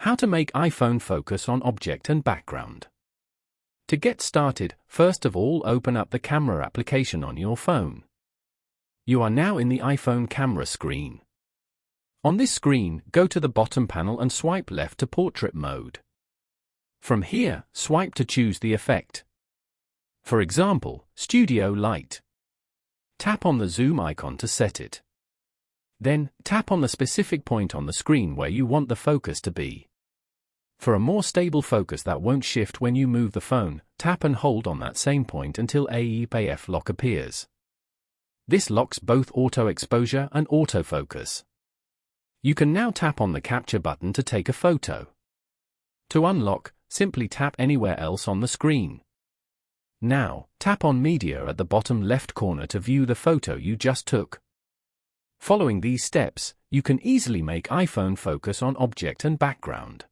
How to make iPhone focus on object and background. To get started, first of all open up the camera application on your phone. You are now in the iPhone camera screen. On this screen, go to the bottom panel and swipe left to portrait mode. From here, swipe to choose the effect. For example, Studio Light. Tap on the zoom icon to set it. Then, tap on the specific point on the screen where you want the focus to be. For a more stable focus that won't shift when you move the phone, tap and hold on that same point until AEP lock appears. This locks both auto exposure and autofocus. You can now tap on the capture button to take a photo. To unlock, simply tap anywhere else on the screen. Now, tap on Media at the bottom left corner to view the photo you just took. Following these steps, you can easily make iPhone focus on object and background.